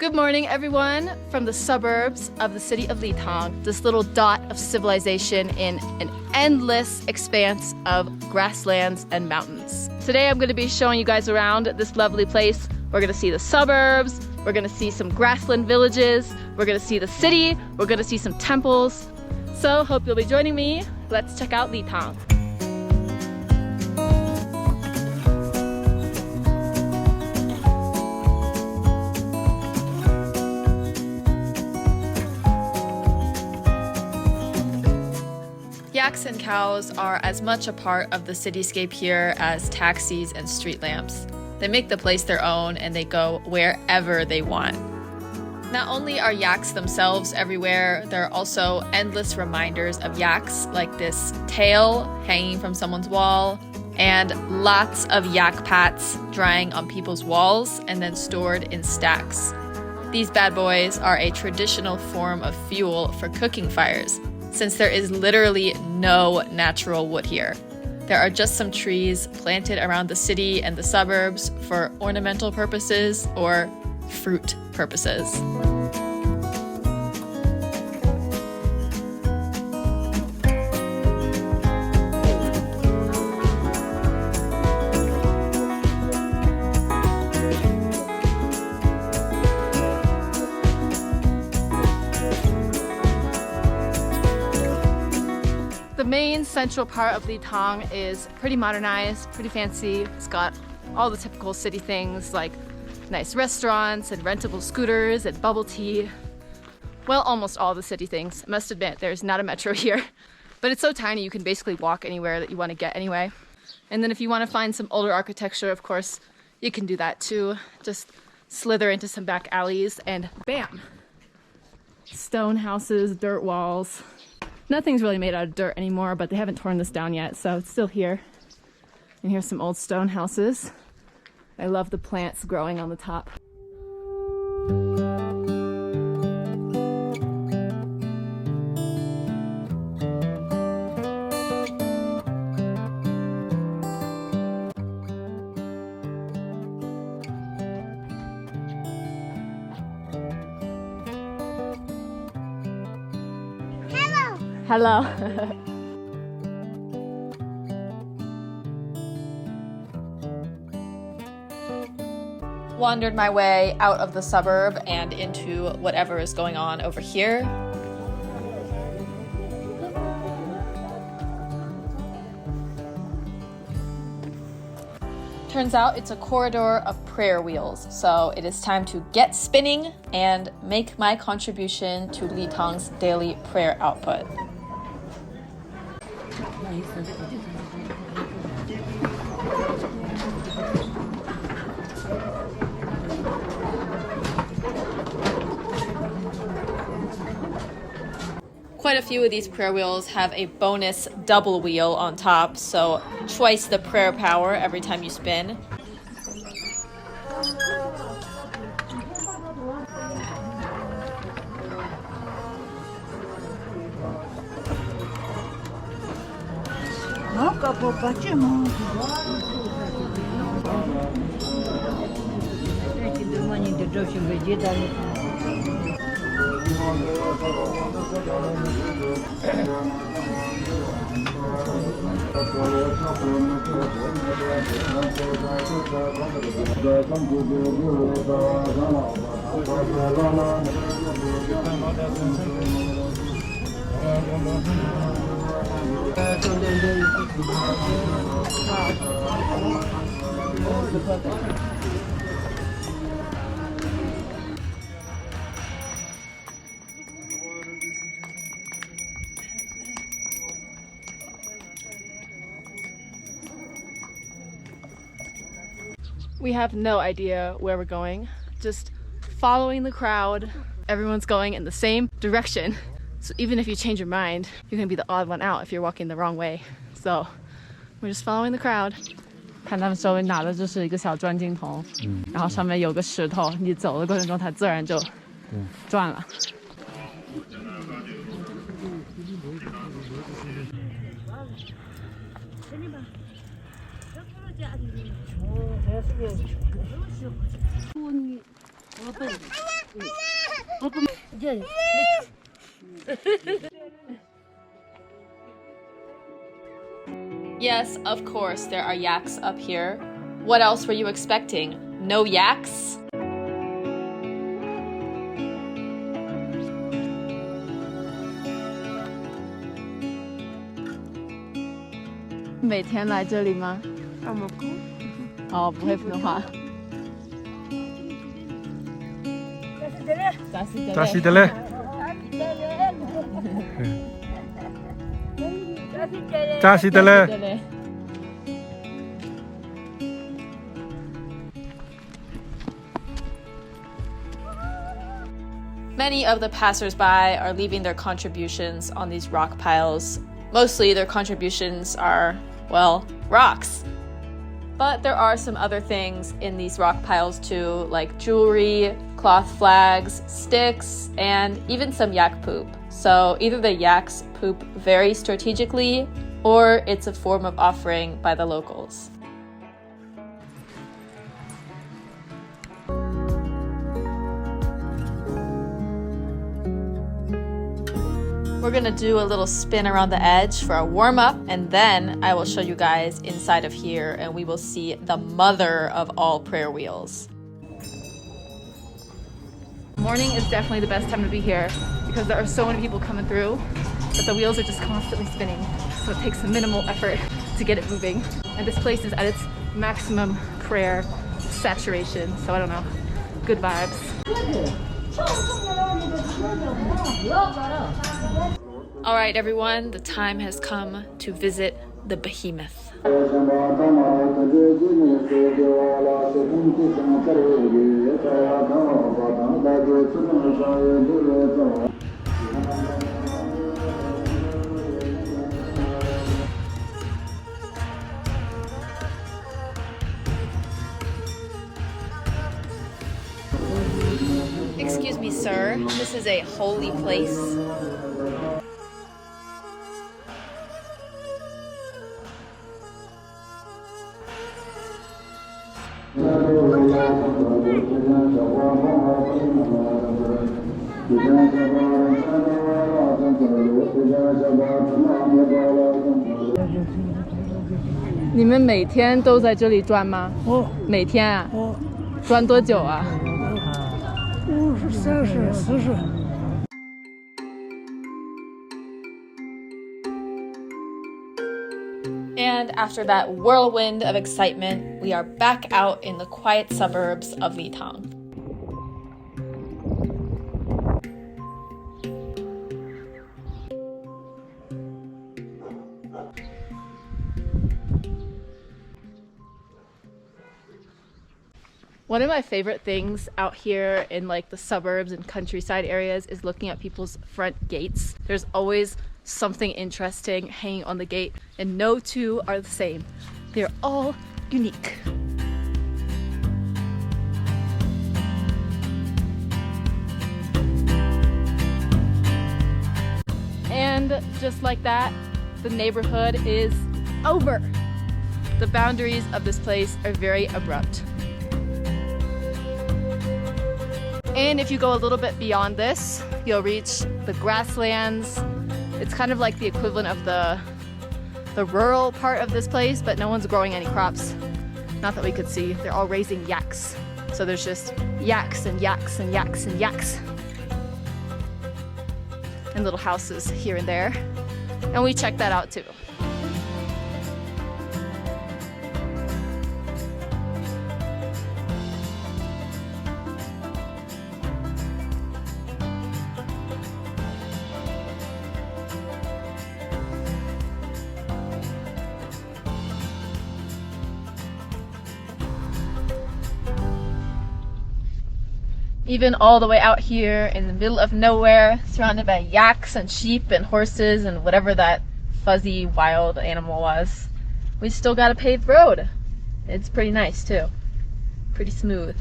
Good morning, everyone, from the suburbs of the city of Litang, this little dot of civilization in an endless expanse of grasslands and mountains. Today I'm going to be showing you guys around this lovely place. We're going to see the suburbs, we're going to see some grassland villages, we're going to see the city, we're going to see some temples. So hope you'll be joining me. Let's check out Litang. Yaks and cows are as much a part of the cityscape here as taxis and street lamps. They make the place their own and they go wherever they want. Not only are yaks themselves everywhere, there are also endless reminders of yaks, like this tail hanging from someone's wall, and lots of yak pats drying on people's walls and then stored in stacks. These bad boys are a traditional form of fuel for cooking fires, since there is literally no natural wood here. There are just some trees planted around the city and the suburbs for ornamental purposes or fruit purposes. The main central part of Litang is pretty modernized, pretty fancy. It's got all the typical city things like nice restaurants and rentable scooters and bubble tea. Well, almost all the city things. I must admit, there's not a metro here, but it's so tiny you can basically walk anywhere that you want to get anyway. And then if you want to find some older architecture, of course, you can do that too. Just slither into some back alleys and bam! Stone houses, dirt walls. Nothing's really made out of dirt anymore, but they haven't torn this down yet, so it's still here. And here's some old stone houses. I love the plants growing on the top. Hello. Wandered my way out of the suburb and into whatever is going on over here. Turns out it's a corridor of prayer wheels, so it is time to get spinning and make my contribution to Litang's daily prayer output. Quite a few of these prayer wheels have a bonus double wheel on top, so twice the prayer power every time you spin. We have no idea where we're going, just following the crowd. Everyone's going in the same direction. So even if you change your mind, you're gonna be the odd one out if you're walking the wrong way. So we're just following the crowd. 看他们手里拿的就是一个小转经筒，然后上面有个石头，你走的过程中它自然就转了。Yes, of course, there are yaks up here. What else were you expecting? No yaks? 每天来这里吗？哦，不会普通话。扎西德勒，扎西德勒。 Many of the passersby are leaving their contributions on these rock piles. Mostly their contributions are, well, rocks. But there are some other things in these rock piles too, like jewelry, cloth flags, sticks, and even some yak poop. So either the yaks poop very strategically, or it's a form of offering by the locals. We're gonna do a little spin around the edge for a warm-up, and then I will show you guys inside of here and we will see the mother of all prayer wheels. Morning is definitely the best time to be here because there are so many people coming through that the wheels are just constantly spinning, so it takes minimal effort to get it moving. And this place is at its maximum prayer saturation, so I don't know, good vibes. All right, everyone, the time has come to visit the behemoth. Excuse me, sir, this is a holy place. You 们每天都在这里转吗？每天啊？转多久啊？50、30、40。And after that whirlwind of excitement, we are back out in the quiet suburbs of Litang. One of my favorite things out here in like the suburbs and countryside areas is looking at people's front gates. There's always something interesting hanging on the gate, and no two are the same. They're all unique. And just like that, the neighborhood is over. The boundaries of this place are very abrupt. And if you go a little bit beyond this, you'll reach the grasslands. It's kind of like the equivalent of the rural part of this place, but no one's growing any crops. Not that we could see. They're all raising yaks. So there's just yaks and yaks and yaks and yaks. And little houses here and there. And we checked that out too. Even all the way out here in the middle of nowhere, surrounded by yaks and sheep and horses and whatever that fuzzy wild animal was, we still got a paved road. It's pretty nice too. Pretty smooth.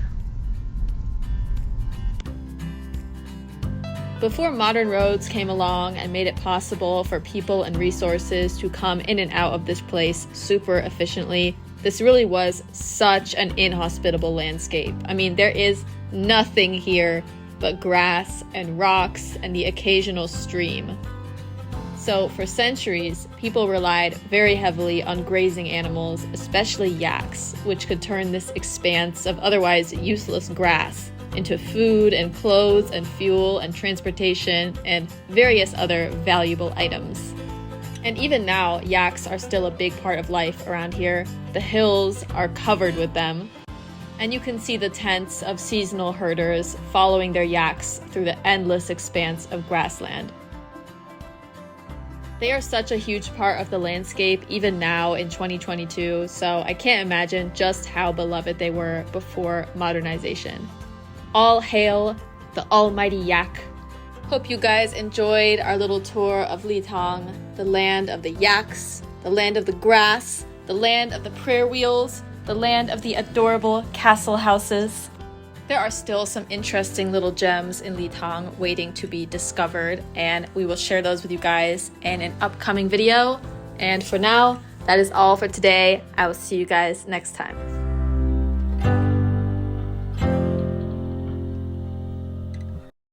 Before modern roads came along and made it possible for people and resources to come in and out of this place super efficiently, this really was such an inhospitable landscape. I mean, there is nothing here but grass and rocks and the occasional stream. So for centuries, people relied very heavily on grazing animals, especially yaks, which could turn this expanse of otherwise useless grass into food and clothes and fuel and transportation and various other valuable items. And even now, yaks are still a big part of life around here. The hills are covered with them, and you can see the tents of seasonal herders following their yaks through the endless expanse of grassland. They are such a huge part of the landscape even now in 2022, so I can't imagine just how beloved they were before modernization. All hail the almighty yak. Hope you guys enjoyed our little tour of Litang, the land of the yaks, the land of the grass, the land of the prayer wheels, the land of the adorable castle houses. There are still some interesting little gems in Litang waiting to be discovered, and we will share those with you guys in an upcoming video. And for now, that is all for today. I will see you guys next time.